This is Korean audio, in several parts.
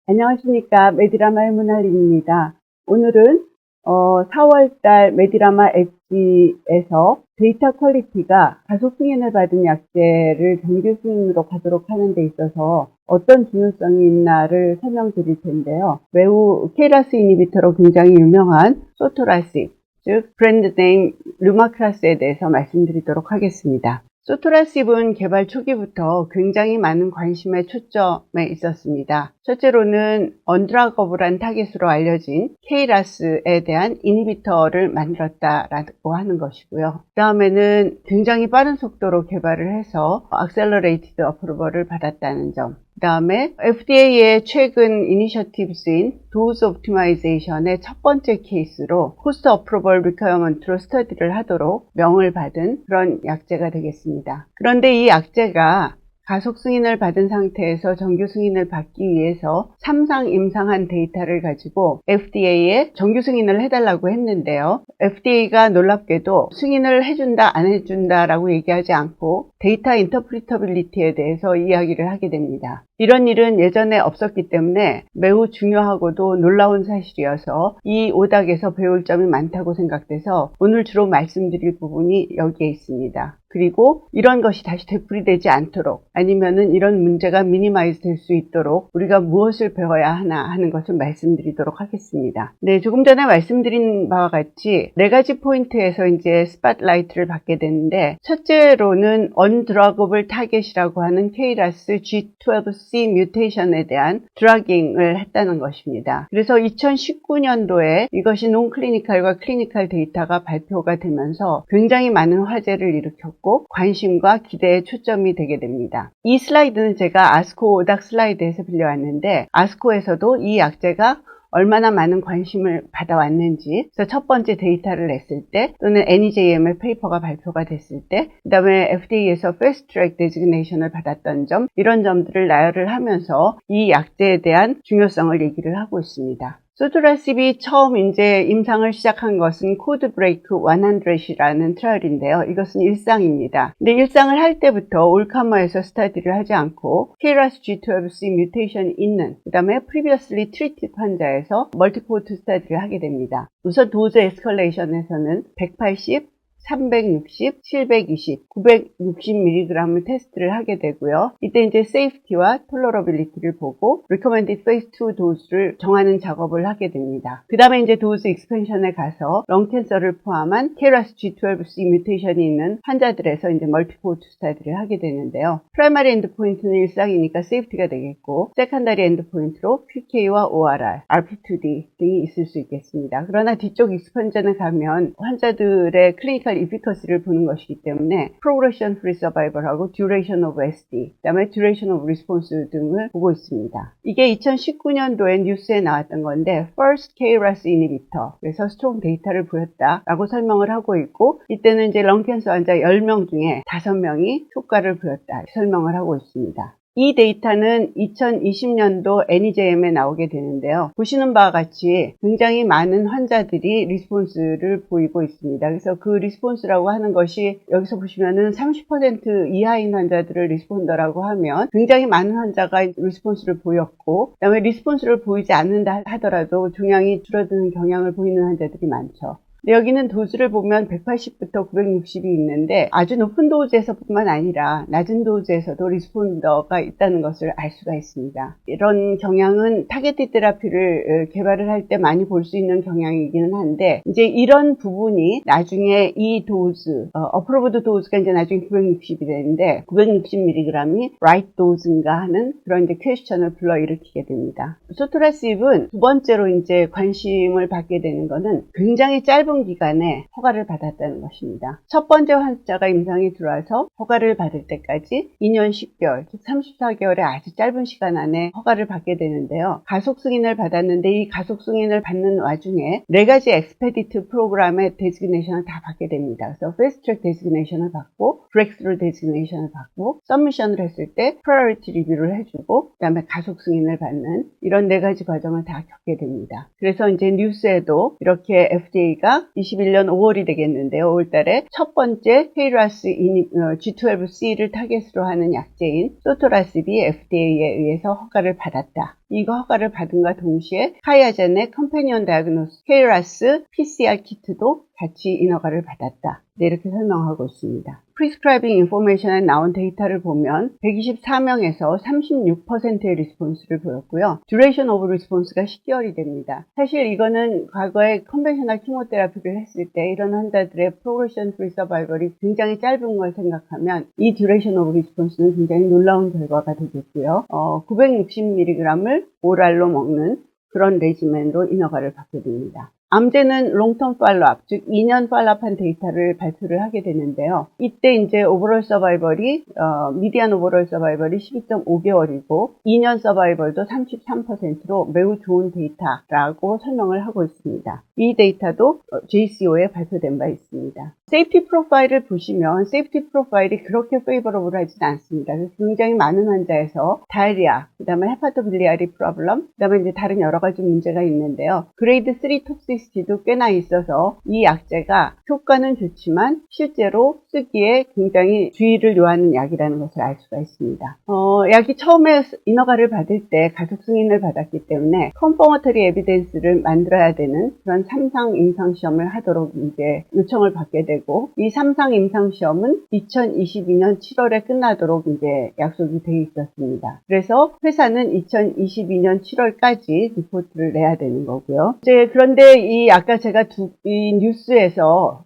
안녕하십니까. 메디라마 문할림입니다. 오늘은 4월달 메디라마 엣지에서 데이터 퀄리티가 가속 승인을 받은 약제를 정규 승인으로 가도록 하는 데 있어서 어떤 중요성이 있나를 설명드릴 텐데요. 매우 KRAS 이니비터로 굉장히 유명한 소토라십, 즉 브랜드 네임 르마크라스에 대해서 말씀드리도록 하겠습니다. 소토라십은 개발 초기부터 굉장히 많은 관심의 초점에 있었습니다. 첫째로는 언드라거블한 타깃으로 알려진 KRAS에 대한 이니비터를 만들었다라고 하는 것이고요. 그 다음에는 굉장히 빠른 속도로 개발을 해서 Accelerated Approval을 받았다는 점. 그 다음에 FDA의 최근 이니셔티브스인 도즈 옵티마이제이션의 첫 번째 케이스로 포스트 어프로벌 리퀘어먼트로 스터디를 하도록 명을 받은 그런 약제가 되겠습니다. 그런데 이 약제가 가속 승인을 받은 상태에서 정규 승인을 받기 위해서 3상 임상한 데이터를 가지고 FDA에 정규 승인을 해달라고 했는데요. FDA가 놀랍게도 승인을 해준다 안 해준다라고 얘기하지 않고 데이터 인터프리터빌리티에 대해서 이야기를 하게 됩니다. 이런 일은 예전에 없었기 때문에 매우 중요하고도 놀라운 사실이어서 이 오닥에서 배울 점이 많다고 생각돼서 오늘 주로 말씀드릴 부분이 여기에 있습니다. 그리고 이런 것이 다시 되풀이되지 않도록 아니면은 이런 문제가 미니마이즈 될 수 있도록 우리가 무엇을 배워야 하나 하는 것을 말씀드리도록 하겠습니다. 네, 조금 전에 말씀드린 바와 같이 4가지 포인트에서 이제 스팟라이트를 받게 되는데, 첫째로는 언드러그블 타겟이라고 하는 KRAS G12C 뮤테이션에 대한 드라깅을 했다는 것입니다. 그래서 2019년도에 이것이 논클리니컬과 클리니컬 데이터가 발표가 되면서 굉장히 많은 화제를 일으켰고 관심과 기대에 초점이 되게 됩니다. 이 슬라이드는 제가 아스코 오닥 슬라이드에서 빌려왔는데, 아스코에서도 이 약제가 얼마나 많은 관심을 받아왔는지, 그래서 첫 번째 데이터를 냈을 때 또는 NEJM의 페이퍼가 발표가 됐을 때, 그 다음에 FDA에서 패스트 트랙 데지그네이션을 받았던 점, 이런 점들을 나열을 하면서 이 약제에 대한 중요성을 얘기를 하고 있습니다. 소토라십이 처음 이제 임상을 시작한 것은 코드 브레이크 100이라는 트라이얼인데요. 이것은 일상입니다. 근데 일상을 할 때부터 올카머에서 스터디를 하지 않고 KRAS G12C 뮤테이션이 있는, 그 다음에 previously treated 환자에서 멀티코호트 스터디를 하게 됩니다. 우선 도즈 에스컬레이션에서는 180, 360, 720, 960mg을 테스트를 하게 되고요. 이때 이제 세이프티와 톨러러빌리티를 보고 recommended phase 2 도즈를 정하는 작업을 하게 됩니다. 그 다음에 이제 도즈 익스펜션에 가서 렁캔서를 포함한 KRAS G12C 뮤테이션이 있는 환자들에서 이제 멀티코호트 스터디를 하게 되는데요. 프라이머리 엔드포인트는 일상이니까 세이프티가 되겠고, 세컨더리 엔드포인트로 PK와 ORR, RP2D 등이 있을 수 있겠습니다. 그러나 뒤쪽 익스펜션에 가면 환자들의 클리니컬 이피커시를 보는 것이기 때문에 Progression Free Survival하고 Duration of SD, 그 다음에 Duration of Response 등을 보고 있습니다. 이게 2019년도에 뉴스에 나왔던 건데 First KRAS Inhibitor, 그래서 스트롱 데이터를 보였다라고 설명을 하고 있고, 이때는 이제 렁캔서 환자 10명 중에 5명이 효과를 보였다 설명을 하고 있습니다. 이 데이터는 2020년도 NEJM에 나오게 되는데요. 보시는 바와 같이 굉장히 많은 환자들이 리스폰스를 보이고 있습니다. 그래서 그 리스폰스라고 하는 것이 여기서 보시면은 30% 이하인 환자들을 리스폰더라고 하면 굉장히 많은 환자가 리스폰스를 보였고, 그 다음에 리스폰스를 보이지 않는다 하더라도 종양이 줄어드는 경향을 보이는 환자들이 많죠. 여기는 도즈를 보면 180부터 960이 있는데 아주 높은 도즈에서 뿐만 아니라 낮은 도즈에서도 리스폰더가 있다는 것을 알 수가 있습니다. 이런 경향은 타겟팅 테라피를 개발을 할 때 많이 볼 수 있는 경향이기는 한데, 이제 이런 부분이 나중에 이 도즈, 어프로브드 도즈가 이제 나중에 960이 되는데 960mg이 라이트 도즈인가 하는 그런 이제 퀘스천을 불러일으키게 됩니다. 소토라십은 두 번째로 이제 관심을 받게 되는 것은 굉장히 짧은 기간에 허가를 받았다는 것입니다. 첫 번째 환자가 임상이 들어와서 허가를 받을 때까지 2년 10개월, 즉 34개월의 아주 짧은 시간 안에 허가를 받게 되는데요. 가속 승인을 받았는데 이 가속 승인을 받는 와중에 4가지 엑스페디트 프로그램의 데지그네이션을 다 받게 됩니다. 그래서 패스트 트랙 데지그네이션을 받고, 브레이크스루 데지그네이션을 받고, 서미션을 했을 때 프라이어리티 리뷰를 해주고, 그 다음에 가속 승인을 받는 이런 4가지 과정을 다 겪게 됩니다. 그래서 이제 뉴스에도 이렇게 FDA가 저희가 21년 5월이 되겠는데요. 5월달에 첫 번째 KRAS G12C를 타겟으로 하는 약제인 소토라십이 FDA에 의해서 허가를 받았다. 이거 허가를 받은과 동시에 카이아젠의 컴패니언 다이아그노스 KRAS PCR 키트도 같이 인허가를 받았다. 네, 이렇게 설명하고 있습니다. 프리스크라이빙 인포메이션에 나온 데이터를 보면 124명에서 36%의 리스폰스를 보였고요. 듀레이션 오브 리스폰스가 10개월이 됩니다. 사실 이거는 과거에 컨벤셔널 키모테라피를 했을 때 이런 환자들의 프로그레션 프리 서바이벌이 굉장히 짧은 걸 생각하면 이 듀레이션 오브 리스폰스는 굉장히 놀라운 결과가 되겠고요. 960mg을 오랄로 먹는 그런 레지멘으로 인허가를 받게 됩니다. 암제는 롱텀 팔로업, 즉 2년 팔로업한 데이터를 발표를 하게 되는데요. 이때 이제 오버롤 서바이벌이 미디안 오버롤 서바이벌이 12.5개월이고 2년 서바이벌도 33%로 매우 좋은 데이터라고 설명을 하고 있습니다. 이 데이터도 JCO에 발표된 바 있습니다. 세이프티 프로파일을 보시면 세이프티 프로파일이 그렇게 페이버러블하지는 않습니다. 그래서 굉장히 많은 환자에서 다이리아, 그 다음에 헤파토빌리아리 프로블럼, 그 다음에 이제 다른 여러 가지 문제가 있는데요. 그레이드 3 톡시시티도 꽤나 있어서 이 약제가 효과는 좋지만 실제로 쓰기에 굉장히 주의를 요하는 약이라는 것을 알 수가 있습니다. 약이 처음에 인허가를 받을 때 가속 승인을 받았기 때문에 컨퍼머터리 에비던스를 만들어야 되는 그런 3상 임상 시험을 하도록 이제 요청을 받게 되고 이 3상 임상 시험은 2022년 7월에 끝나도록 이제 약속이 돼 있었습니다. 그래서 회사는 2022년 7월까지 리포트를 내야 되는 거고요. 이제 그런데 이 아까 제가 이 뉴스에서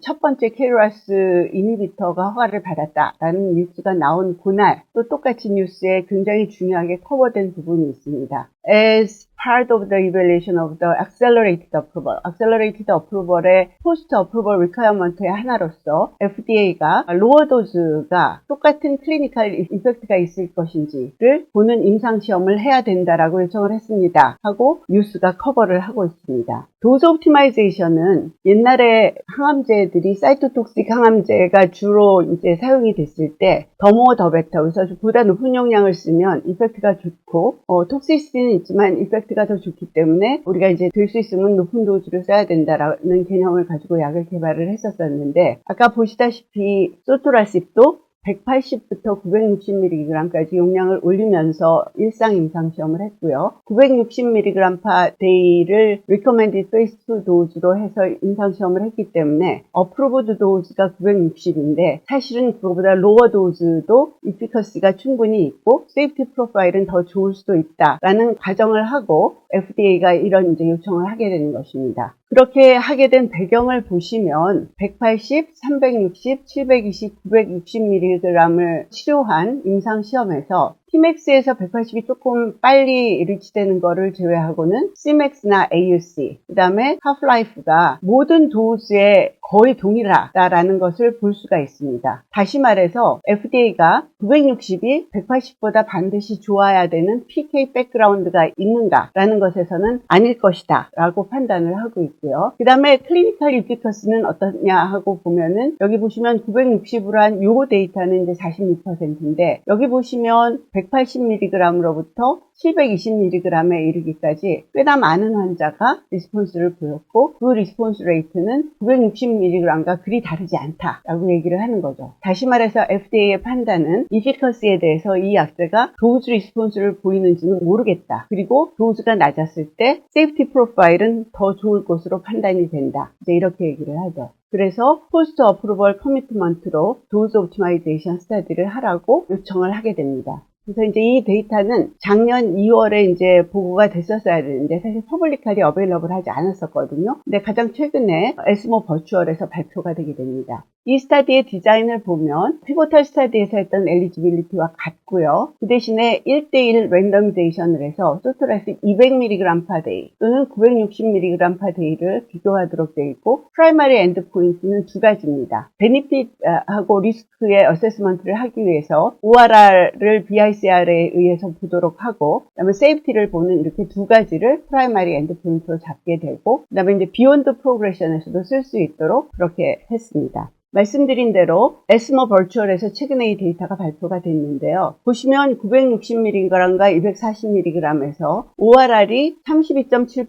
첫 번째 KRAS 이니비터가 허가를 받았다라는 뉴스가 나온 그날 또 똑같이 뉴스에 굉장히 중요하게 커버된 부분이 있습니다. As part of the evaluation of the accelerated approval. accelerated approval의 post approval requirement의 하나로서 FDA가 로어 도즈가 똑같은 클리니컬 이펙트가 있을 것인지를 보는 임상 시험을 해야 된다라고 요청을 했습니다. 하고 뉴스가 커버를 하고 있습니다. 도즈 옵티마이제이션은 옛날에 항암제들이 사이토톡식 항암제가 주로 이제 사용이 됐을 때 더 모어 더 베터. 그래서 보다 높은 용량을 쓰면 이펙트가 좋고 톡시시티는 있지만 이펙트가 더 좋기 때문에 우리가 이제 될 수 있으면 높은 도즈를 써야 된다라는 개념을 가지고 약을 개발을 했었는데 아까 보시다시피 소토라십도 180부터 960mg까지 용량을 올리면서 일상 임상 시험을 했고요. 960mg per day를 recommended phase 2 도즈로 해서 임상 시험을 했기 때문에 approved 도즈가 960인데 사실은 그거보다 lower 도즈도 efficacy가 충분히 있고 safety 프로파일은 더 좋을 수도 있다라는 가정을 하고 FDA가 이런 이제 요청을 하게 되는 것입니다. 그렇게 하게 된 배경을 보시면 180, 360, 720, 960mg을 치료한 임상시험에서 Tmax에서 180이 조금 빨리 리치되는 거를 제외하고는 Cmax나 AUC, 그 다음에 half-life가 모든 도즈에 거의 동일하다라는 것을 볼 수가 있습니다. 다시 말해서 FDA가 960이 180보다 반드시 좋아야 되는 PK 백그라운드가 있는가라는 것에서는 아닐 것이다 라고 판단을 하고 있고요. 그 다음에 클리니컬 이피커스는 어떠냐 하고 보면은 여기 보시면 960으로 한 요 데이터는 이제 46%인데 여기 보시면 180mg로부터 720mg에 이르기까지 꽤나 많은 환자가 리스폰스를 보였고 그 리스폰스 레이트는 960mg과 그리 다르지 않다라고 얘기를 하는 거죠. 다시 말해서 FDA의 판단은 이피커스에 대해서 이 약제가 도즈 리스폰스를 보이는지는 모르겠다. 그리고 도즈가 낮았을 때 세이프티 프로파일은 더 좋을 것으로 판단이 된다. 이제 이렇게 얘기를 하죠. 그래서 포스트 어프로벌 커미트먼트로 도즈 옵티마이제이션 스터디를 하라고 요청을 하게 됩니다. 그래서 이제 이 데이터는 작년 2월에 이제 보고가 됐었어야 되는데 사실 퍼블리컬이 어베일러블 하지 않았었거든요. 근데 가장 최근에 에스모 버추얼에서 발표가 되게 됩니다. 이 스터디의 디자인을 보면 피보탈 스터디에서 했던 엘리지빌리티와 같고요. 그 대신에 1대1 랜더미제이션을 해서 소토라십 200mg per day 또는 960mg per day를 비교하도록 되어 있고 프라이머리 엔드 포인트는 두 가지입니다. 베니핏하고 리스크의 어세스먼트를 하기 위해서 ORR을 BICR에 의해서 보도록 하고 그다음에 세이프티를 보는 이렇게 두 가지를 프라이머리 엔드 포인트로 잡게 되고 그다음에 이제 비욘드 프로그레션에서도 쓸 수 있도록 그렇게 했습니다. 말씀드린 대로 에스모 버추얼에서 최근에 이 데이터가 발표가 됐는데요. 보시면 960mg과 240mg에서 ORR이 32.7%,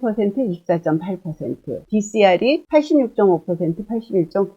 24.8%, DCR이 86.5%, 81.9%,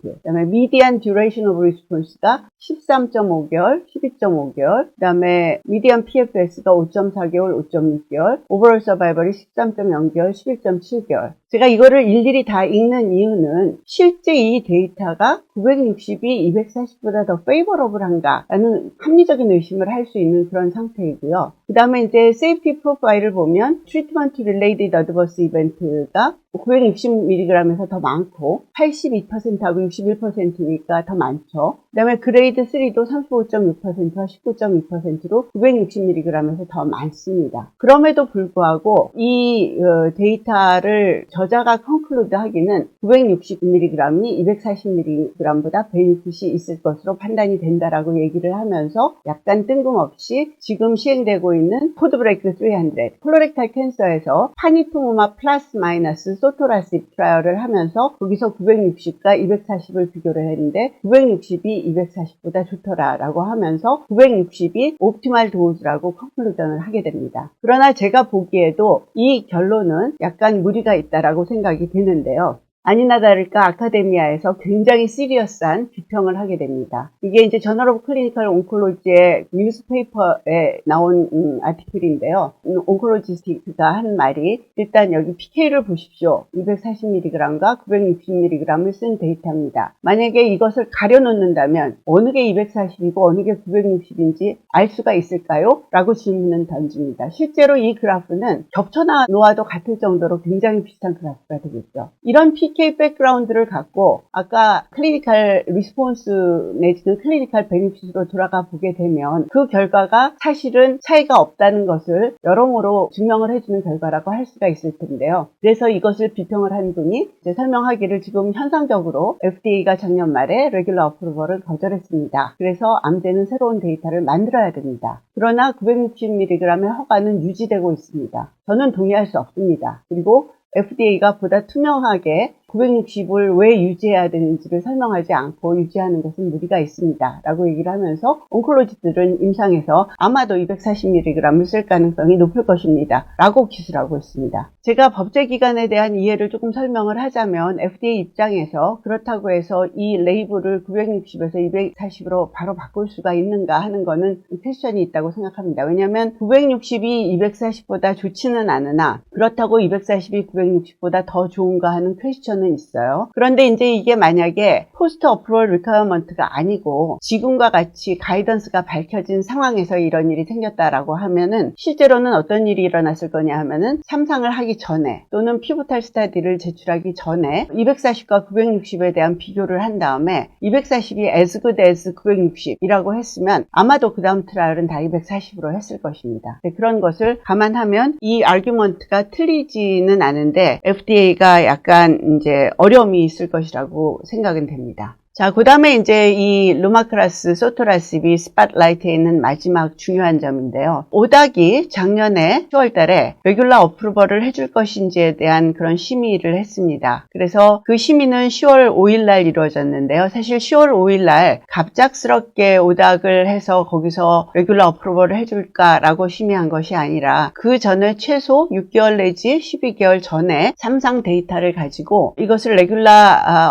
그다음에 미디안 듀레이션 오브 리스폰스가 13.5개월, 12.5개월, 그다음에 미디안 PFS가 5.4개월, 5.6개월, 오버롤 서바이벌이 13.0개월, 11.7개월. 제가 이거를 일일이 다 읽는 이유는 실제 이 데이터가 960이 240보다 더 페이버러블한가라는 합리적인 의심을 할 수 있는 그런 상태이고요. 그 다음에 이제 세이프티 프로파일을 보면 트리트먼트 릴레이디드 어드버스 이벤트가 960mg에서 더 많고 82%하고 61%니까 더 많죠. 그 다음에 그레이드 3도 35.6%와 19.2%로 960mg에서 더 많습니다. 그럼에도 불구하고 이 데이터를 저자가 컨클루드 하기는 960mg이 240mg보다 베니핏이 있을 것으로 판단이 된다라고 얘기를 하면서 약간 뜬금없이 지금 시행되고 있는 코드브레이크 300 콜로렉탈 캔서에서 파니투무마 플러스 마이너스 소토라십 트라이얼을 하면서 거기서 960과 240을 비교를 했는데 960이 240보다 좋더라라고 하면서 960이 옵티멀 도즈라고 컨클루전을 하게 됩니다. 그러나 제가 보기에도 이 결론은 약간 무리가 있다라고 생각이 드는데요. 아니나 다를까 아카데미아에서 굉장히 시리어스한 비평을 하게 됩니다. 이게 이제 저널 오브 클리니컬 온콜로지의 뉴스페이퍼에 나온 아티클인데요. 온콜로지스트가 한 말이 일단 여기 PK를 보십시오. 240mg과 960mg을 쓴 데이터입니다. 만약에 이것을 가려놓는다면 어느 게 240이고 어느 게 960인지 알 수가 있을까요? 라고 질문을 던집니다. 실제로 이 그래프는 겹쳐 놓아도 같을 정도로 굉장히 비슷한 그래프가 되겠죠. 이런 PK 백그라운드를 갖고 아까 클리니컬 리스폰스 내지는 클리니컬 베니핏으로 돌아가 보게 되면 그 결과가 사실은 차이가 없다는 것을 여러모로 증명을 해주는 결과라고 할 수가 있을 텐데요. 그래서 이것을 비평을 한 분이 이제 설명하기를 지금 현상적으로 FDA가 작년 말에 레귤러 어프로벌을 거절했습니다. 그래서 암제는 새로운 데이터를 만들어야 됩니다. 그러나 960mg의 허가는 유지되고 있습니다. 저는 동의할 수 없습니다. 그리고 FDA가 보다 투명하게 960을 왜 유지해야 되는지를 설명하지 않고 유지하는 것은 무리가 있습니다. 라고 얘기를 하면서 온콜로지들은 임상에서 아마도 240mg을 쓸 가능성이 높을 것입니다. 라고 기술하고 있습니다. 제가 법제기관에 대한 이해를 조금 설명을 하자면 FDA 입장에서 그렇다고 해서 이 레이블을 960에서 240으로 바로 바꿀 수가 있는가 하는 거는 퀘스천이 있다고 생각합니다. 왜냐하면 960이 240보다 좋지는 않으나 그렇다고 240이 960보다 더 좋은가 하는 퀘스천 는 있어요. 그런데 이제 이게 만약에 포스트 어프로벌 리퀘어먼트가 아니고 지금과 같이 가이던스가 밝혀진 상황에서 이런 일이 생겼다라고 하면은 실제로는 어떤 일이 일어났을 거냐 하면은 삼상을 하기 전에 또는 피보탈 스타디를 제출하기 전에 240과 960에 대한 비교를 한 다음에 240이 as good as 960이라고 했으면 아마도 그 다음 트라이얼은 다 240으로 했을 것입니다. 그런 것을 감안하면 이 아규먼트가 틀리지는 않은데 FDA가 약간 이제 어려움이 있을 것이라고 생각은 됩니다. 자, 그 다음에 이제 이 루마크라스 소토라십이 스팟라이트에 있는 마지막 중요한 점인데요. 오닥이 작년에 10월 달에 레귤러 어프로벌을 해줄 것인지에 대한 그런 심의를 했습니다. 그래서 그 심의는 10월 5일 날 이루어졌는데요. 사실 10월 5일 날 갑작스럽게 오닥을 해서 거기서 레귤러 어프로벌을 해줄까라고 심의한 것이 아니라 그 전에 최소 6개월 내지 12개월 전에 삼상 데이터를 가지고 이것을 레귤러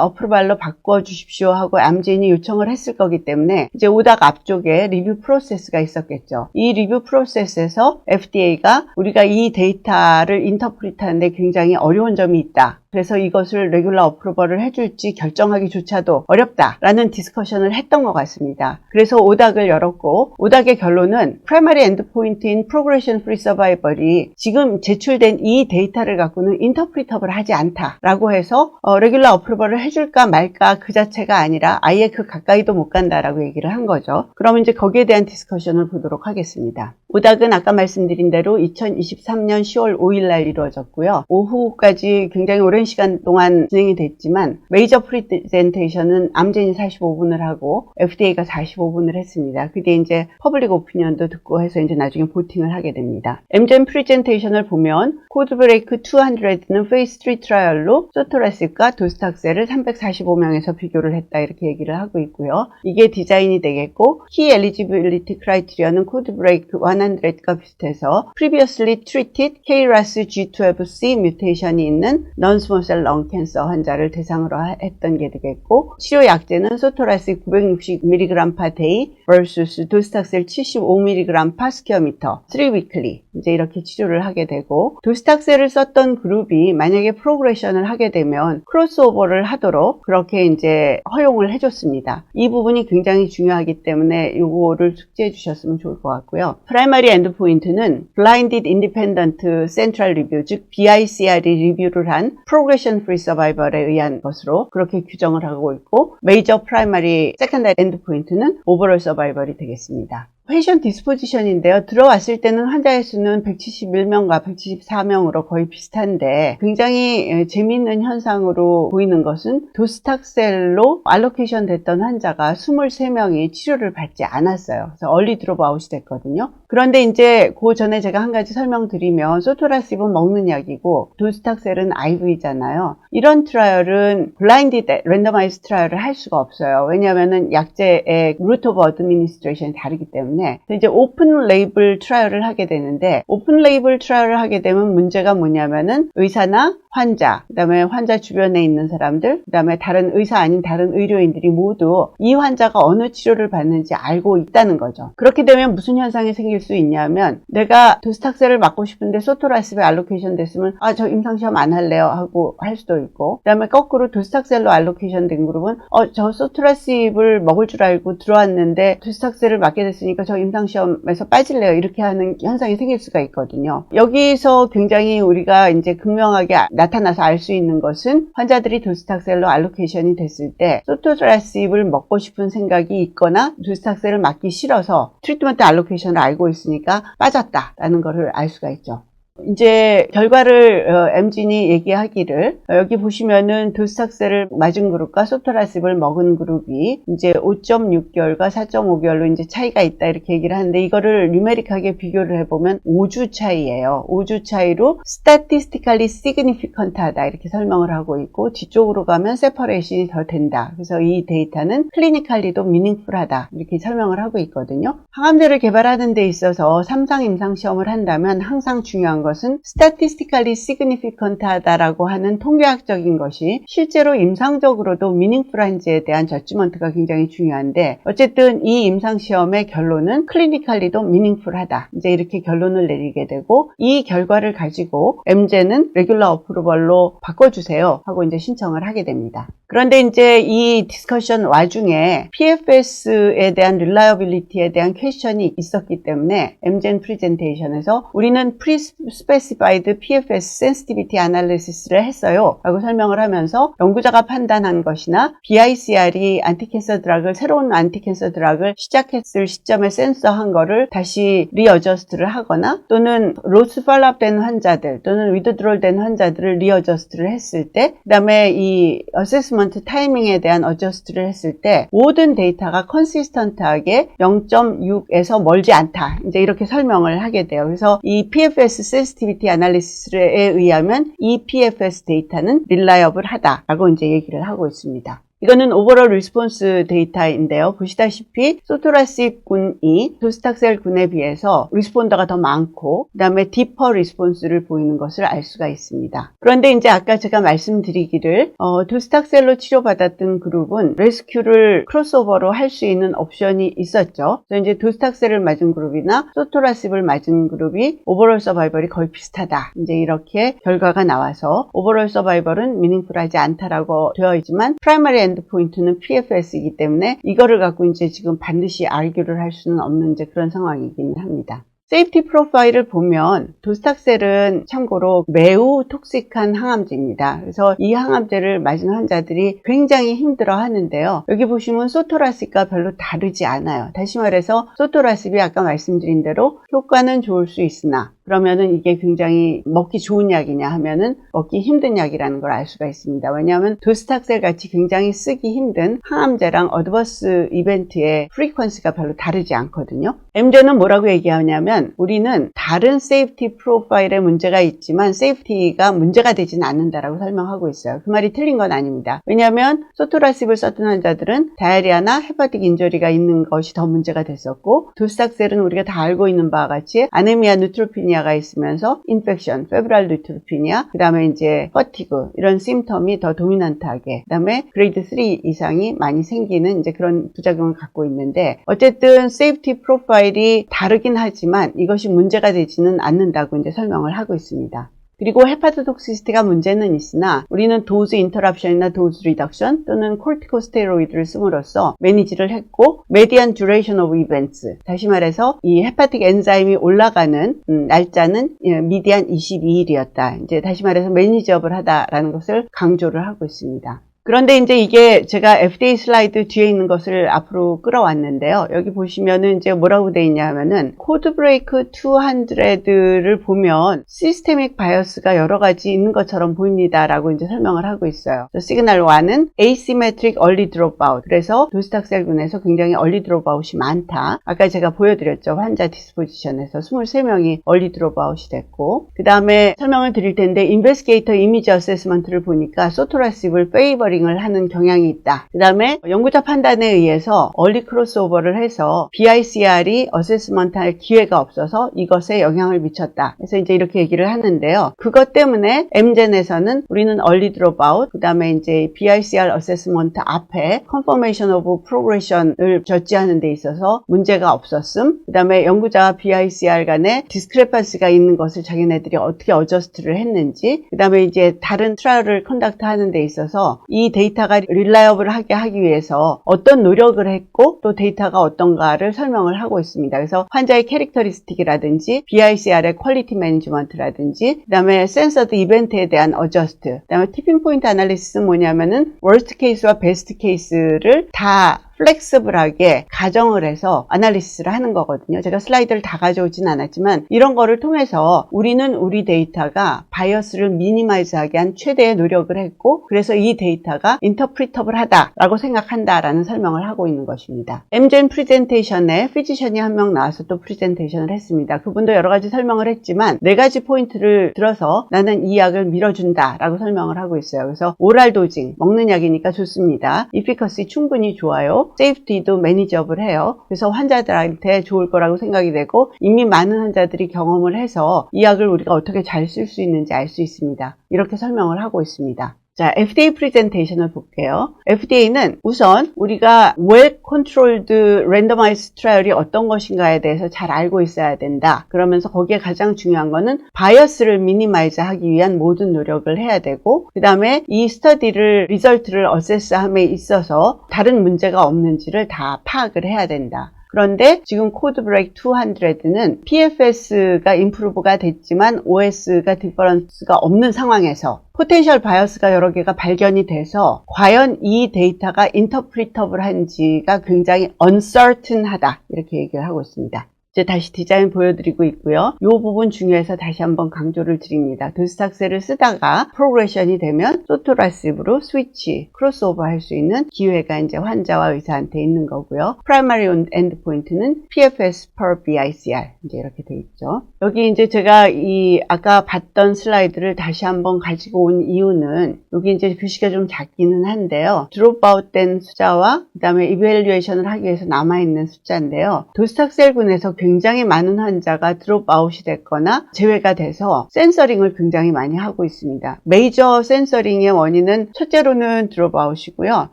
어프로벌로 바꿔주십시오 하고 암진이 요청을 했을 거기 때문에 이제 오닥 앞쪽에 리뷰 프로세스가 있었겠죠. 이 리뷰 프로세스에서 FDA가 우리가 이 데이터를 인터프리트하는데 굉장히 어려운 점이 있다. 그래서 이것을 레귤러 어프로벌을 해줄지 결정하기조차도 어렵다라는 디스커션을 했던 것 같습니다. 그래서 오닥을 열었고 오닥의 결론은 프라이머리 엔드포인트인 프로그레션 프리 서바이벌이 지금 제출된 이 데이터를 갖고는 인터프리터블 하지 않다라고 해서 레귤러 어프로벌을 해줄까 말까 그 자체가 아니라 아예 그 가까이도 못 간다라고 얘기를 한 거죠. 그러면 이제 거기에 대한 디스커션을 보도록 하겠습니다. 오닥은 아까 말씀드린 대로 2023년 10월 5일 날 이루어졌고요. 오후까지 굉장히 오랜 시간 동안 진행이 됐지만 메이저 프리젠테이션은 암젠이 45분을 하고 FDA가 45분을 했습니다. 그게 이제 퍼블릭 오피니언도 듣고 해서 이제 나중에 보팅을 하게 됩니다. 암젠 프리젠테이션을 보면 코드브레이크 200는 페이스 3 트라이얼로 소토라십과 도스탁셀을 345명에서 비교를 했다 있다 이렇게 얘기를 하고 있고요. 이게 디자인이 되겠고 Key Eligibility Criteria는 코드브레이크 100과 비슷해서 Previously Treated KRAS G12C 뮤테이션이 있는 Non-Small Cell Lung Cancer 환자를 대상으로 했던 게 되겠고 치료 약제는 소토라시 960mg per day vs 도스탁셀 75mg per square meter 3 weekly 이제 이렇게 치료를 하게 되고 도스탁셀을 썼던 그룹이 만약에 프로그레션을 하게 되면 크로스오버를 하도록 그렇게 이제 허용을 해줬습니다. 이 부분이 굉장히 중요하기 때문에 이거를 숙지해 주셨으면 좋을 것 같고요. 프라이머리 엔드포인트는 Blinded Independent Central Review 즉 BICR이 리뷰를 한 Progression Free Survival에 의한 것으로 그렇게 규정을 하고 있고 Major Primary Secondary Endpoint는 Overall Survival이 되겠습니다. 페이션 디스포지션인데요. 들어왔을 때는 환자의 수는 171명과 174명으로 거의 비슷한데 굉장히 재미있는 현상으로 보이는 것은 도스탁셀로 알로케이션 됐던 환자가 23명이 치료를 받지 않았어요. 그래서 얼리 드롭아웃이 됐거든요. 그런데 이제 그 전에 제가 한 가지 설명드리면 소토라십은 먹는 약이고 도스탁셀은 IV잖아요. 이런 트라이얼은 블라인디드 랜더마이즈 트라이얼을 할 수가 없어요. 왜냐하면 약제의 루트 오브 어드미니스트레이션이 다르기 때문에 이제 오픈 레이블 트라이얼을 하게 되는데 오픈 레이블 트라이얼을 하게 되면 문제가 뭐냐면은 의사나 환자, 그다음에 환자 주변에 있는 사람들, 그다음에 다른 의사 아닌 다른 의료인들이 모두 이 환자가 어느 치료를 받는지 알고 있다는 거죠. 그렇게 되면 무슨 현상이 생길 수 있냐면 내가 도스탁셀을 맞고 싶은데 소토라십에 알로케이션 됐으면 저 임상시험 안 할래요 하고 할 수도 있고 그다음에 거꾸로 도스탁셀로 알로케이션 된 그룹은 저 소토라십을 먹을 줄 알고 들어왔는데 도스탁셀을 맞게 됐으니까 저 임상시험에서 빠질래요 이렇게 하는 현상이 생길 수가 있거든요. 여기서 굉장히 우리가 이제 극명하게 나타나서 알 수 있는 것은 환자들이 도스탁셀로 알로케이션이 됐을 때 소토라십을 먹고 싶은 생각이 있거나 도스탁셀을 맞기 싫어서 트리트먼트 알로케이션을 알고 있으니까 빠졌다라는 것을 알 수가 있죠. 이제 결과를 엠진이 얘기하기를 여기 보시면은 도스탁셀을 맞은 그룹과 소토라십을 먹은 그룹이 이제 5.6개월과 4.5개월로 이제 차이가 있다 이렇게 얘기를 하는데 이거를 뉴메릭하게 비교를 해보면 5주 차이예요. 5주 차이로 statistically significant 하다 이렇게 설명을 하고 있고 뒤쪽으로 가면 separation이 더 된다. 그래서 이 데이터는 clinically도 meaningful하다 이렇게 설명을 하고 있거든요. 항암제를 개발하는 데 있어서 3상 임상시험을 한다면 항상 중요한 것은 statistically significant 하다라고 하는 통계학적인 것이 실제로 임상적으로도 meaningful한지에 대한 저지먼트가 굉장히 중요한데 어쨌든 이 임상시험의 결론은 clinically도 meaningful하다. 이제 이렇게 결론을 내리게 되고 이 결과를 가지고 MJ는 regular approval로 바꿔주세요 하고 이제 신청을 하게 됩니다. 그런데 이제 이 디스커션 와중에 PFS에 대한 reliability에 대한 퀘스천이 있었기 때문에 MJ 프레젠테이션에서 우리는 Pre-Specified PFS Sensitivity Analysis를 했어요 라고 설명을 하면서 연구자가 판단한 것이나 BICR이 안티캔서 드락을 새로운 안티캔서 드락을 시작했을 시점에 센서한 거를 다시 리어저스트를 하거나 또는 로스 팔로업 된 환자들 또는 위드드롤 된 환자들을 리어저스트를 했을 때 그 다음에 이 어세스먼트 타이밍에 대한 어저스트를 했을 때 모든 데이터가 컨시스턴트하게 0.6에서 멀지 않다 이제 이렇게 설명을 하게 돼요. 그래서 이 PFS Sensitivity Analysis에 의하면 이 PFS 데이터는 reliable하다라고 이제 얘기를 하고 있습니다. 이거는 오버롤 리스폰스 데이터인데요. 보시다시피 소토라십 군이 도스탁셀 군에 비해서 리스폰더가 더 많고 그 다음에 디퍼 리스폰스를 보이는 것을 알 수가 있습니다. 그런데 이제 아까 제가 말씀드리기를 도스탁셀로 치료받았던 그룹은 레스큐를 크로스오버로 할 수 있는 옵션이 있었죠. 그래서 이제 도스탁셀을 맞은 그룹이나 소토라십을 맞은 그룹이 오버롤 서바이벌이 거의 비슷하다. 이제 이렇게 결과가 나와서 오버롤 서바이벌은 미닝풀하지 않다라고 되어 있지만 프라이머리 엔드포인트는 PFS이기 때문에 이거를 갖고 이제 지금 반드시 아르규를 할 수는 없는 이제 그런 상황이긴 합니다. 세이프티 프로파일을 보면 도스탁셀은 참고로 매우 톡식한 항암제입니다. 그래서 이 항암제를 맞은 환자들이 굉장히 힘들어 하는데요. 여기 보시면 소토라십과 별로 다르지 않아요. 다시 말해서 소토라십이 아까 말씀드린 대로 효과는 좋을 수 있으나 그러면은 이게 굉장히 먹기 좋은 약이냐 하면은 먹기 힘든 약이라는 걸 알 수가 있습니다. 왜냐하면 도스탁셀 같이 굉장히 쓰기 힘든 항암제랑 어드버스 이벤트의 프리퀀시가 별로 다르지 않거든요. MJ는 뭐라고 얘기하냐면 우리는 다른 세이프티 프로파일에 문제가 있지만 세이프티가 문제가 되진 않는다라고 설명하고 있어요. 그 말이 틀린 건 아닙니다. 왜냐하면 소토라십을 썼던 환자들은 다이아리아나 헤파틱 인저리가 있는 것이 더 문제가 됐었고, 도스닥셀은 우리가 다 알고 있는 바와 같이 아네미아 뉴트로피니아가 있으면서 인펙션, 페브랄 뉴트로피니아, 그 다음에 이제 퍼티그 이런 심텀이 더 도미넌트하게, 그 다음에 그레이드 3 이상이 많이 생기는 이제 그런 부작용을 갖고 있는데, 어쨌든 세이프티 프로파일이 다르긴 하지만 이것이 문제가 되지는 않는다고 이제 설명을 하고 있습니다. 그리고 헤파토톡시시티가 문제는 있으나 우리는 도즈 인터럽션이나 도즈 리덕션 또는 코르티코스테로이드를 씀으로써 매니지를 했고, 메디안 듀레이션 오브 이벤트, 다시 말해서 이 헤파틱 엔자임이 올라가는 날짜는 미디안 22일이었다. 이제 다시 말해서 매니지업을 하다라는 것을 강조를 하고 있습니다. 그런데 이제 이게 제가 FDA 슬라이드 뒤에 있는 것을 앞으로 끌어왔는데요. 여기 보시면은 이제 뭐라고 돼 있냐 하면은 코드브레이크 200를 보면 시스테믹 바이어스가 여러 가지 있는 것처럼 보입니다라고 이제 설명을 하고 있어요. 시그널 1은 asymmetric early dropout. 그래서 도스닥셀군에서 굉장히 early dropout이 많다. 아까 제가 보여드렸죠. 환자 디스포지션에서 23명이 early dropout이 됐고, 그 다음에 설명을 드릴 텐데 인베스게이터 이미지 어세스먼트를 보니까 소토라십을 페이버링 을 하는 경향이 있다. 그 다음에 연구자 판단에 의해서 얼리 크로스오버를 해서 BICR이 어세스먼트 할 기회가 없어서 이것에 영향을 미쳤다. 그래서 이제 이렇게 얘기를 하는데요. 그것 때문에 MGen에서는 우리는 얼리 드롭아웃, 그 다음에 이제 BICR 어세스먼트 앞에 컨퍼메이션 오브 프로그레션을 저지하는 데 있어서 문제가 없었음. 그 다음에 연구자와 BICR 간에 디스크레판스가 있는 것을 자기네들이 어떻게 어저스트를 했는지, 그 다음에 이제 다른 트라이얼을 컨덕트 하는 데 있어서 이 데이터가 릴라이어블하게 하기 위해서 어떤 노력을 했고 또 데이터가 어떤가를 설명을 하고 있습니다. 그래서 환자의 캐릭터리스틱이라든지 BICR의 퀄리티 매니지먼트라든지, 그 다음에 센서드 이벤트에 대한 어저스트, 그 다음에 티핑 포인트 아날리시스는 뭐냐면은 월스트 케이스와 베스트 케이스를 다 플렉서블하게 가정을 해서 아날리시스를 하는 거거든요. 제가 슬라이드를 다 가져오진 않았지만 이런 거를 통해서 우리는 우리 데이터가 바이어스를 미니마이즈하게 한 최대의 노력을 했고, 그래서 이 데이터가 인터프리터블하다라고 생각한다라는 설명을 하고 있는 것입니다. MGen 프리젠테이션에 피지션이 한 명 나와서 또 프리젠테이션을 했습니다. 그분도 여러 가지 설명을 했지만 4가지 포인트를 들어서 나는 이 약을 밀어준다라고 설명을 하고 있어요. 그래서 오랄 도징, 먹는 약이니까 좋습니다. 이피커시 충분히 좋아요. 세이프티도 매니저블 해요. 그래서 환자들한테 좋을 거라고 생각이 되고, 이미 많은 환자들이 경험을 해서 이 약을 우리가 어떻게 잘 쓸 수 있는지 알 수 있습니다. 이렇게 설명을 하고 있습니다. 자, FDA 프레젠테이션을 볼게요. FDA는 우선 우리가 well controlled randomized trial이 어떤 것인가에 대해서 잘 알고 있어야 된다. 그러면서 거기에 가장 중요한 거는 바이어스를 미니마이즈 하기 위한 모든 노력을 해야 되고, 그 다음에 이 스터디를 리설트를 어세스함에 있어서 다른 문제가 없는지를 다 파악을 해야 된다. 그런데 지금 코드브레이크 200는 PFS가 임프루브가 됐지만 OS가 디퍼런스가 없는 상황에서 포텐셜 바이어스가 여러 개가 발견이 돼서 과연 이 데이터가 인터프리터블한지가 굉장히 uncertain하다, 이렇게 얘기를 하고 있습니다. 이제 다시 디자인 보여드리고 있고요. 이 부분 중요해서 다시 한번 강조를 드립니다. 도스닥셀을 쓰다가 프로그레션이 되면 소토라십으로 스위치, 크로스오버 할 수 있는 기회가 이제 환자와 의사한테 있는 거고요. 프라이머리 엔드포인트는 PFS per BICR, 이제 이렇게 돼 있죠. 여기 이제 제가 이 아까 봤던 슬라이드를 다시 한번 가지고 온 이유는, 여기 이제 글씨가 좀 작기는 한데요. 드롭아웃 된 숫자와 그 다음에 이벨리에이션을 하기 위해서 남아있는 숫자인데요. 도스닥셀군에서 굉장히 많은 환자가 드롭아웃이 됐거나 제외가 돼서 센서링을 굉장히 많이 하고 있습니다. 메이저 센서링의 원인은 첫째로는 드롭아웃이고요.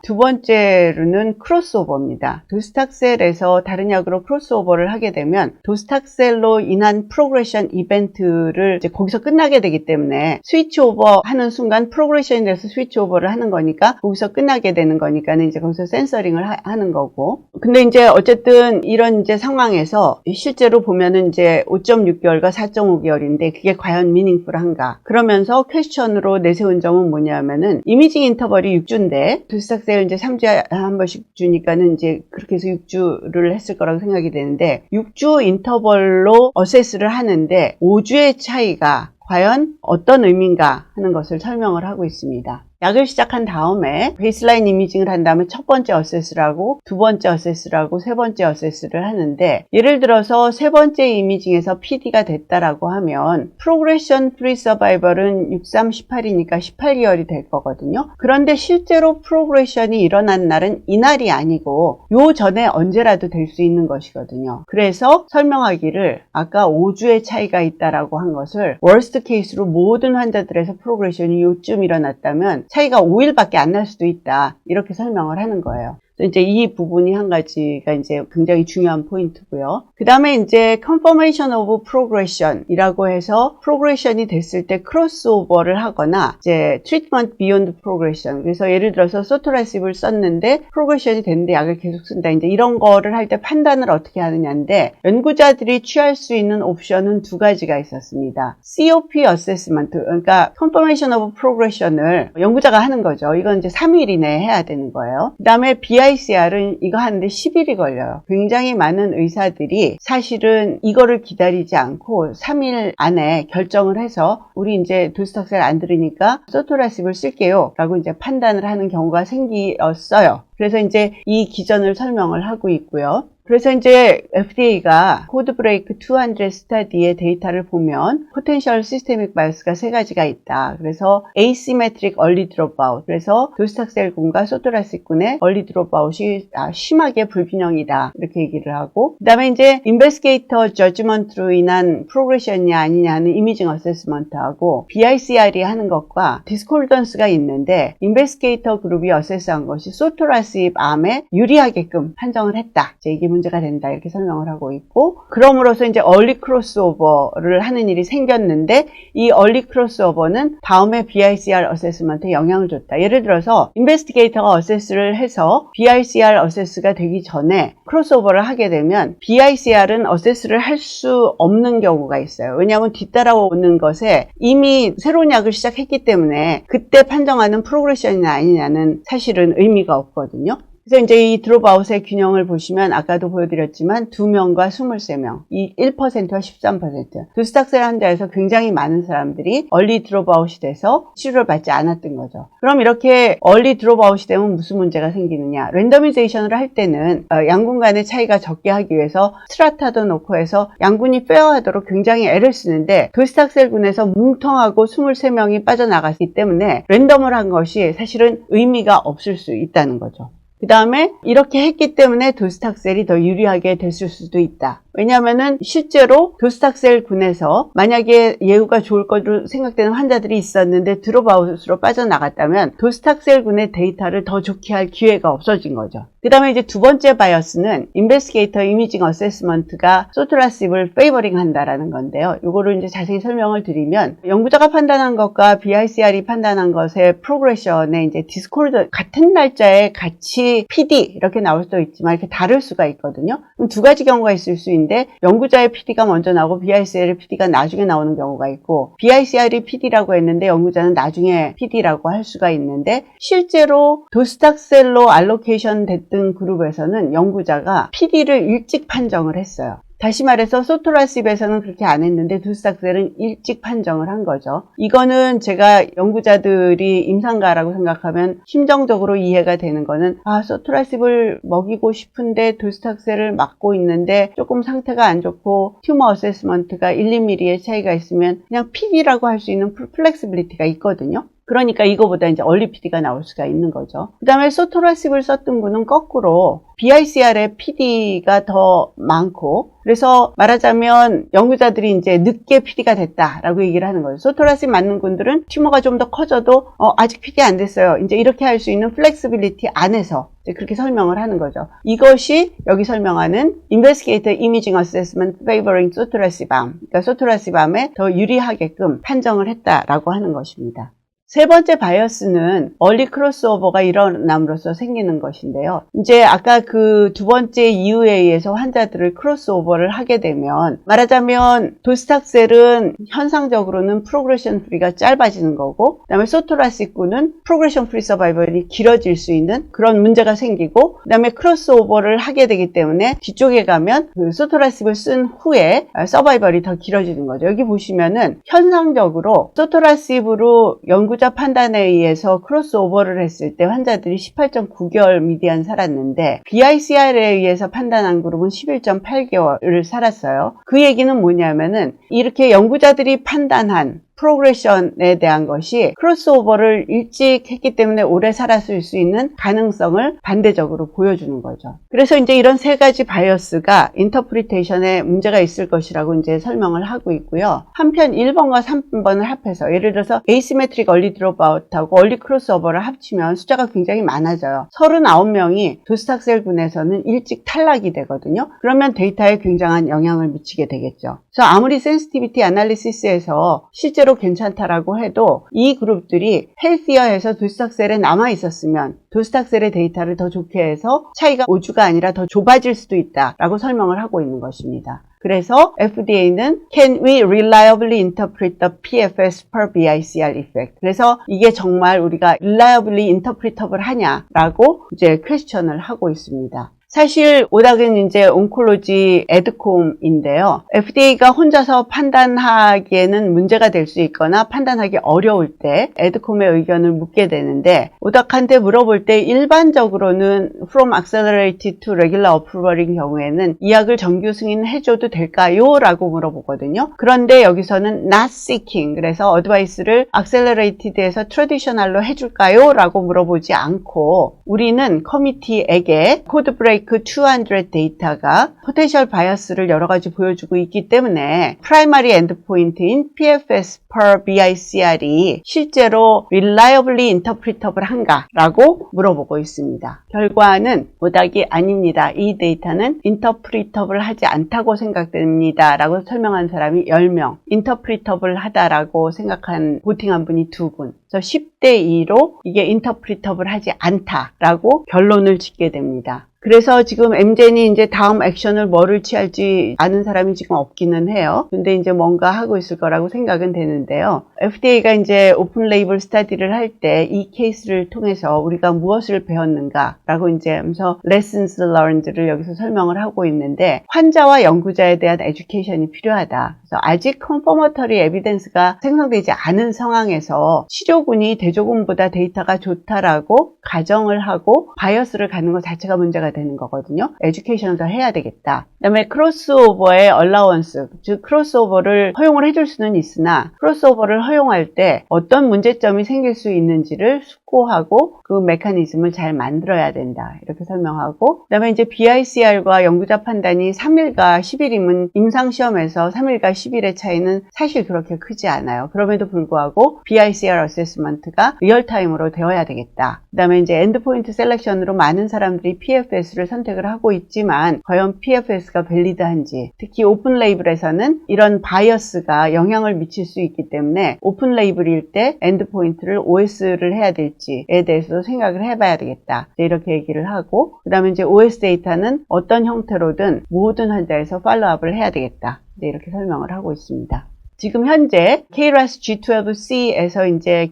두 번째로는 크로스오버입니다. 도스닥셀에서 다른 약으로 크로스오버를 하게 되면 도스닥셀로 인한 프로그레션 이벤트를 이제 거기서 끝나게 되기 때문에 스위치오버 하는 순간 프로그레션이 돼서 스위치오버를 하는 거니까 거기서 끝나게 되는 거니까는 이제 거기서 센서링을 하는 거고. 근데 이제 어쨌든 이런 이제 상황에서 실제로 보면은 이제 5.6개월과 4.5개월인데 그게 과연 미닝풀한가? 그러면서 퀘스천으로 내세운 점은 뭐냐면은 이미징 인터벌이 6주인데 도스닥셀 이제 3주에 한 번씩 주니까는 이제 그렇게 해서 6주를 했을 거라고 생각이 되는데, 6주 인터벌로 어세스를 하는데 5주의 차이가 과연 어떤 의미인가 하는 것을 설명을 하고 있습니다. 약을 시작한 다음에 베이스라인 이미징을 한 다음에 첫 번째 어세스를 하고 두 번째 어세스를 하고 세 번째 어세스를 하는데, 예를 들어서 세 번째 이미징에서 PD가 됐다라고 하면 프로그레션 프리 서바이벌은 63, 18이니까 18개월이 될 거거든요. 그런데 실제로 프로그레션이 일어난 날은 이날이 아니고 요 전에 언제라도 될 수 있는 것이거든요. 그래서 설명하기를 아까 5주의 차이가 있다라고 한 것을 워스트 케이스로 모든 환자들에서 프로그레션이 요쯤 일어났다면 차이가 5일밖에 안 날 수도 있다, 이렇게 설명을 하는 거예요. 이제 이 부분이 한 가지가 이제 굉장히 중요한 포인트고요. 그 다음에 이제 confirmation of progression이라고 해서 프로그레션이 됐을 때 크로스오버를 하거나 이제 treatment beyond progression. 그래서 예를 들어서 소토라십을 썼는데 프로그레션이 됐는데 약을 계속 쓴다. 이제 이런 거를 할 때 판단을 어떻게 하느냐인데, 연구자들이 취할 수 있는 옵션은 두 가지가 있었습니다. COP assessment, 그러니까 confirmation of progression을 연구자가 하는 거죠. 이건 이제 3일 이내에 해야 되는 거예요. 그 다음에 BICR은 이거 하는데 10일이 걸려요. 굉장히 많은 의사들이 사실은 이거를 기다리지 않고 3일 안에 결정을 해서 우리 이제 도스닥셀 안 들으니까 소토라십을 쓸게요 라고 이제 판단을 하는 경우가 생겼어요. 그래서 이제 이 기전을 설명을 하고 있고요. 그래서 이제 FDA가 코드브레이크 200 스터디의 데이터를 보면 포텐셜 시스테믹 바이어스가 세 가지가 있다. 그래서 asymmetric early dropout, 그래서 도스닥셀군과 소토라십군의 early dropout이 심하게 불균형이다, 이렇게 얘기를 하고, 그 다음에 이제 investigator judgment로 인한 프로그레션이냐 아니냐는 이미징 어세스먼트하고 BICR이 하는 것과 디스콜던스가 있는데, investigator 그룹이 어세스한 것이 소토라십 암에 유리하게끔 판정을 했다, 이게 문제가 된다, 이렇게 설명을 하고 있고, 그럼으로써 이제 얼리 크로스오버를 하는 일이 생겼는데, 이 얼리 크로스오버는 다음에 BICR 어세스먼트에 영향을 줬다. 예를 들어서 인베스티게이터가 어세스를 해서 BICR 어세스가 되기 전에 크로스오버를 하게 되면 BICR은 어세스를 할 수 없는 경우가 있어요. 왜냐하면 뒤따라오는 것에 이미 새로운 약을 시작했기 때문에 그때 판정하는 프로그레션이나 아니냐는 사실은 의미가 없거든요. 그래서 이제 이 드롭아웃의 균형을 보시면 아까도 보여드렸지만 2명과 23명, 이 1%와 13%. 도스닥셀 환자에서 굉장히 많은 사람들이 얼리 드롭아웃이 돼서 치료를 받지 않았던 거죠. 그럼 이렇게 얼리 드롭아웃이 되면 무슨 문제가 생기느냐? 랜더미제이션을 할 때는 양군 간의 차이가 적게 하기 위해서 스트라타도 놓고 해서 양군이 페어하도록 굉장히 애를 쓰는데, 도스닥셀군에서 뭉텅하고 23명이 빠져나갔기 때문에 랜덤을 한 것이 사실은 의미가 없을 수 있다는 거죠. 그 다음에 이렇게 했기 때문에 도스닥셀이 더 유리하게 됐을 수도 있다. 왜냐하면은 실제로 도스닥셀 군에서 만약에 예후가 좋을 것으로 생각되는 환자들이 있었는데 드롭아웃으로 빠져나갔다면 도스닥셀 군의 데이터를 더 좋게 할 기회가 없어진 거죠. 그 다음에 이제 두 번째 바이어스는 인베스티게이터 이미징 어세스먼트가 소토라십을 페이버링 한다라는 건데요. 이거를 이제 자세히 설명을 드리면, 연구자가 판단한 것과 BICR이 판단한 것의 프로그레션에 이제 디스콜드, 같은 날짜에 같이 PD 이렇게 나올 수도 있지만 이렇게 다를 수가 있거든요. 그럼 두 가지 경우가 있을 수 있는데, 연구자의 PD가 먼저 나오고 BICR의 PD가 나중에 나오는 경우가 있고, BICR이 PD라고 했는데 연구자는 나중에 PD라고 할 수가 있는데, 실제로 도스닥셀로 알로케이션 됐던 그룹에서는 연구자가 PD를 일찍 판정을 했어요. 다시 말해서 소토라십에서는 그렇게 안 했는데 도스닥셀은 일찍 판정을 한 거죠. 이거는 제가 연구자들이 임상가라고 생각하면 심정적으로 이해가 되는 거는, 소토라십을 먹이고 싶은데 도스닥셀을 맞고 있는데 조금 상태가 안 좋고 튜머 어세스먼트가 1, 2mm의 차이가 있으면 그냥 PD라고 할 수 있는 플렉시빌리티가 있거든요. 그러니까 이거보다 이제 얼리 PD가 나올 수가 있는 거죠. 그 다음에 소토라십을 썼던 분은 거꾸로 BICR의 PD가 더 많고, 그래서 말하자면 연구자들이 이제 늦게 PD가 됐다라고 얘기를 하는 거죠. 소토라십 맞는 분들은 튜머가 좀 더 커져도 아직 PD 안 됐어요, 이제 이렇게 할 수 있는 플렉시빌리티 안에서 이제 그렇게 설명을 하는 거죠. 이것이 여기 설명하는 Investigator Imaging Assessment Favoring Sotorasib Arm, 그러니까 소토라십 암에 더 유리하게끔 판정을 했다라고 하는 것입니다. 세 번째 바이어스는 얼리 크로스오버가 일어남으로써 생기는 것인데요. 이제 아까 그 두 번째 이유에 의해서 환자들을 크로스오버를 하게 되면, 말하자면 도스닥셀은 현상적으로는 프로그레션 프리가 짧아지는 거고, 그 다음에 소토라십군은 프로그레션 프리 서바이벌이 길어질 수 있는 그런 문제가 생기고, 그 다음에 크로스오버를 하게 되기 때문에 뒤쪽에 가면 그 소토라십을 쓴 후에 서바이벌이 더 길어지는 거죠. 여기 보시면은 현상적으로 소토라십으로 연구자 연구자 판단에 의해서 크로스오버를 했을 때 환자들이 18.9개월 미디안 살았는데 BICR에 의해서 판단한 그룹은 11.8개월을 살았어요. 그 얘기는 뭐냐면은 이렇게 연구자들이 판단한 프로그레션에 대한 것이 크로스오버를 일찍 했기 때문에 오래 살았을 수 있는 가능성을 반대적으로 보여주는 거죠. 그래서 이제 이런 세 가지 바이어스가 인터프리테이션에 문제가 있을 것이라고 이제 설명을 하고 있고요. 한편 1번과 3번을 합해서 예를 들어서 에이시메트릭 얼리 드롭아웃하고 얼리 크로스오버를 합치면 숫자가 굉장히 많아져요. 39명이 도스탁셀군에서는 일찍 탈락이 되거든요. 그러면 데이터에 굉장한 영향을 미치게 되겠죠. 그래서 아무리 센시티비티 애널리시스에서 실제로 괜찮다라고 해도 이 그룹들이 헬시어에서 도스탁셀에 남아 있었으면 도스탁셀의 데이터를 더 좋게 해서 차이가 5주가 아니라 더 좁아질 수도 있다라고 설명을 하고 있는 것입니다. 그래서 FDA는 Can we reliably interpret the PFS per BICR effect? 그래서 이게 정말 우리가 reliably interpretable 하냐라고 이제 퀘스천을 하고 있습니다. 사실 오닥은 이제 온콜로지 에드콤인데요. FDA가 혼자서 판단하기에는 문제가 될 수 있거나 판단하기 어려울 때 에드콤의 의견을 묻게 되는데 오닥한테 물어볼 때 일반적으로는 From Accelerated to Regular Approval인 경우에는 이 약을 정규 승인해줘도 될까요? 라고 물어보거든요. 그런데 여기서는 Not Seeking, 그래서 어드바이스를 Accelerated에서 Traditional로 해줄까요? 라고 물어보지 않고 우리는 커미티에게 코드 브레이크 200 데이터가 포텐셜 바이어스를 여러 가지 보여주고 있기 때문에 프라이머리 엔드포인트인 PFS per BICR이 실제로 reliably interpretable 한가? 라고 물어보고 있습니다. 결과는 오닥이 아닙니다. 이 데이터는 interpretable 하지 않다고 생각됩니다. 라고 설명한 사람이 10명, interpretable 하다라고 생각한 보팅한 분이 2분. 그래서 10대 2로 이게 interpretable 하지 않다라고 결론을 짓게 됩니다. 그래서 지금 엠젠이 이제 다음 액션을 뭐를 취할지 아는 사람이 지금 없기는 해요. 근데 이제 뭔가 하고 있을 거라고 생각은 되는데요. FDA가 이제 오픈 레이블 스터디를 할 때 이 케이스를 통해서 우리가 무엇을 배웠는가라고 이제 하면서 lessons learned를 여기서 설명을 하고 있는데 환자와 연구자에 대한 에듀케이션이 필요하다. 그래서 아직 confirmatory evidence가 생성되지 않은 상황에서 치료군이 대조군보다 데이터가 좋다라고 가정을 하고 바이어스를 갖는 것 자체가 문제가 되는 거거든요. 에듀케이션을 더 해야 되겠다. 그 다음에 크로스오버의 얼라원스, 즉 크로스오버를 허용을 해줄 수는 있으나 크로스오버를 허용할 때 어떤 문제점이 생길 수 있는지를 숙고하고 그 메커니즘을 잘 만들어야 된다. 이렇게 설명하고 그 다음에 이제 BICR과 연구자 판단이 3일과 10일이면 임상시험에서 3일과 10일의 차이는 사실 그렇게 크지 않아요. 그럼에도 불구하고 BICR 어세스먼트가 리얼타임으로 되어야 되겠다. 그 다음에 이제 엔드포인트 셀렉션으로 많은 사람들이 PFS를 선택을 하고 있지만 과연 PFS가 밸리드한지, 특히 오픈 레이블에서는 이런 바이어스가 영향을 미칠 수 있기 때문에 오픈 레이블일 때 엔드포인트를 OS를 해야 될지에 대해서도 생각을 해봐야 되겠다. 이렇게 얘기를 하고 그 다음에 이제 OS 데이터는 어떤 형태로든 모든 환자에서 팔로우업을 해야 되겠다. 이렇게 설명을 하고 있습니다. 지금 현재 KRAS G12C에서 이제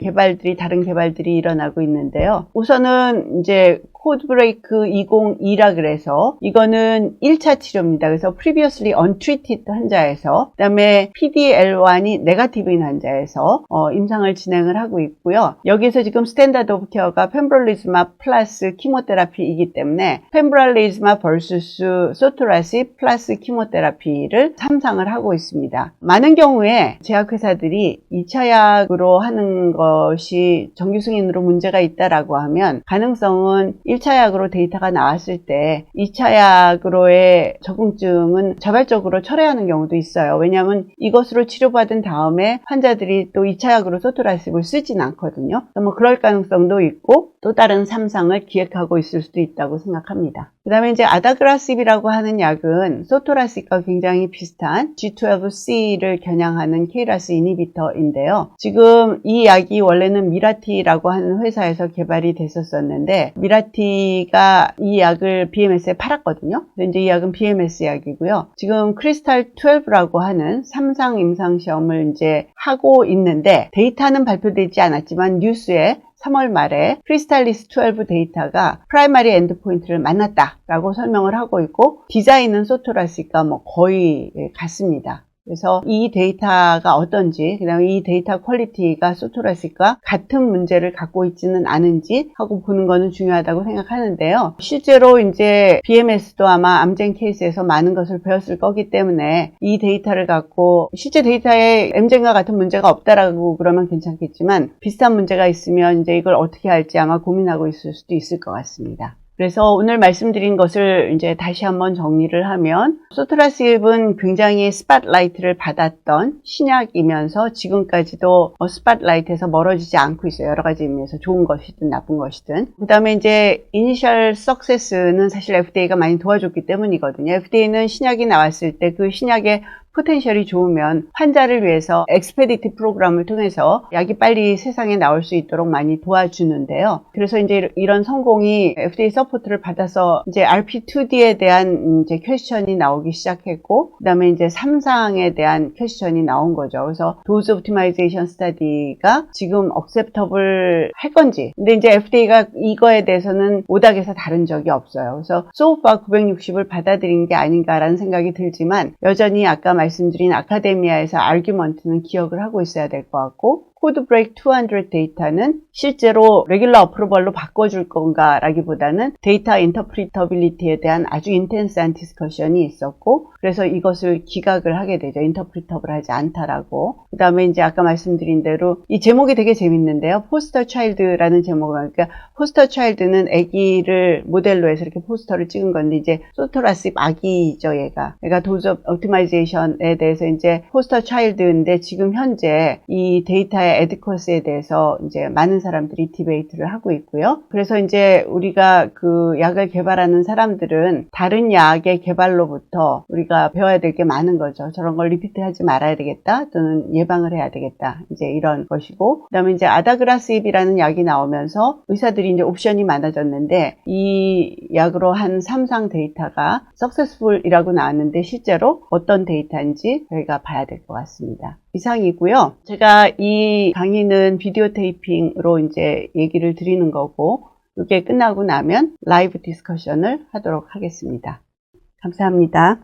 다른 개발들이 일어나고 있는데요. 우선은 이제 코드브레이크 202라 그래서 이거는 1차 치료입니다. 그래서 previously untreated 환자에서 그다음에 PD-L1이 네거티브인 환자에서 임상을 진행을 하고 있고요. 여기서 지금 스탠다드 오브 케어가 펜브롤리즈마 플러스 키모테라피이기 때문에 펜브롤리즈마 vs 소토라시 플러스 키모테라피를 3상을 하고 있습니다. 많은 경우에 제약회사들이 2차 약으로 하는 것이 정규 승인으로 문제가 있다라고 하면 가능성은 1차 약으로 데이터가 나왔을 때 2차 약으로의 적응증은 자발적으로 철회하는 경우도 있어요. 왜냐하면 이것으로 치료받은 다음에 환자들이 또 2차 약으로 소토라십을 쓰진 않거든요. 뭐 그럴 가능성도 있고 또 다른 3상을 기획하고 있을 수도 있다고 생각합니다. 그 다음에 이제 아다그라십이라고 하는 약은 소토라십과 굉장히 비슷한 G12C를 겨냥하는 KRAS 이니비터인데요. 지금 이 약이 원래는 미라티라고 하는 회사에서 개발이 됐었는데 미라티가 이 약을 BMS에 팔았거든요. 근데 이제 이 약은 BMS 약이고요. 지금 크리스탈 12라고 하는 3상 임상 시험을 이제 하고 있는데 데이터는 발표되지 않았지만 뉴스에 3월 말에 크리스탈리스 12 데이터가 프라이머리 엔드포인트를 만났다라고 설명을 하고 있고 디자인은 소토라시가 뭐 거의 같습니다. 그래서 이 데이터가 어떤지, 그다음에 이 데이터 퀄리티가 소토라식과 같은 문제를 갖고 있지는 않은지 하고 보는 거는 중요하다고 생각하는데요. 실제로 이제 BMS도 아마 암젠 케이스에서 많은 것을 배웠을 거기 때문에 이 데이터를 갖고 실제 데이터에 암젠과 같은 문제가 없다라고 그러면 괜찮겠지만 비슷한 문제가 있으면 이제 이걸 어떻게 할지 아마 고민하고 있을 수도 있을 것 같습니다. 그래서 오늘 말씀드린 것을 이제 다시 한번 정리를 하면 소토라십은 굉장히 스팟라이트를 받았던 신약이면서 지금까지도 스팟라이트에서 멀어지지 않고 있어요. 여러 가지 의미에서 좋은 것이든 나쁜 것이든. 그 다음에 이제 이니셜 석세스는 사실 FDA가 많이 도와줬기 때문이거든요. FDA는 신약이 나왔을 때 그 신약의 포텐셜이 좋으면 환자를 위해서 엑스페디티 프로그램을 통해서 약이 빨리 세상에 나올 수 있도록 많이 도와주는데요. 그래서 이제 이런 성공이 FDA 서포트를 받아서 이제 RP2D에 대한 이제 퀘스천이 나오기 시작했고, 그 다음에 이제 3상에 대한 퀘스천이 나온 거죠. 그래서 도즈 옵티마이제이션 스터디가 지금 억셉터블 할 건지. 근데 이제 FDA가 이거에 대해서는 오닥에서 다른 적이 없어요. 그래서 소파 960을 받아들인 게 아닌가라는 생각이 들지만 여전히 아까 말씀드린 아카데미아에서 아규먼트는 기억을 하고 있어야 될 것 같고, 코드 브레이크 200 데이터는 실제로 레귤러 어프로벌로 바꿔줄 건가 라기보다는 데이터 인터프리터빌리티에 대한 아주 인텐스한 디스커션이 있었고, 그래서 이것을 기각을 하게 되죠. 인터프리터블하지 않다라고. 그 다음에 이제 아까 말씀드린 대로 이 제목이 되게 재밌는데요. 포스터 차일드라는 제목을, 그러니까 포스터 차일드는 아기를 모델로 해서 이렇게 포스터를 찍은 건데, 이제 소토라십 아기죠, 얘가 도즈 옵티마이제이션에 대해서 이제 포스터 차일드인데, 지금 현재 이 데이터의 에디쿼스에 대해서 이제 많은 사람들이 디베이트를 하고 있고요. 그래서 이제 우리가 그 약을 개발하는 사람들은 다른 약의 개발로부터 우리가 배워야 될 게 많은 거죠. 저런 걸 리피트하지 말아야 되겠다, 또는 예방을 해야 되겠다, 이제 이런 것이고, 그다음에 이제 아다그라스입이라는 약이 나오면서 의사들이 이제 옵션이 많아졌는데, 이 약으로 한 3상 데이터가 석세스풀이라고 나왔는데 실제로 어떤 데이터인지 저희가 봐야 될 것 같습니다. 이상이고요. 제가 이 강의는 비디오 테이핑으로 이제 얘기를 드리는 거고, 이게 끝나고 나면 라이브 디스커션을 하도록 하겠습니다. 감사합니다.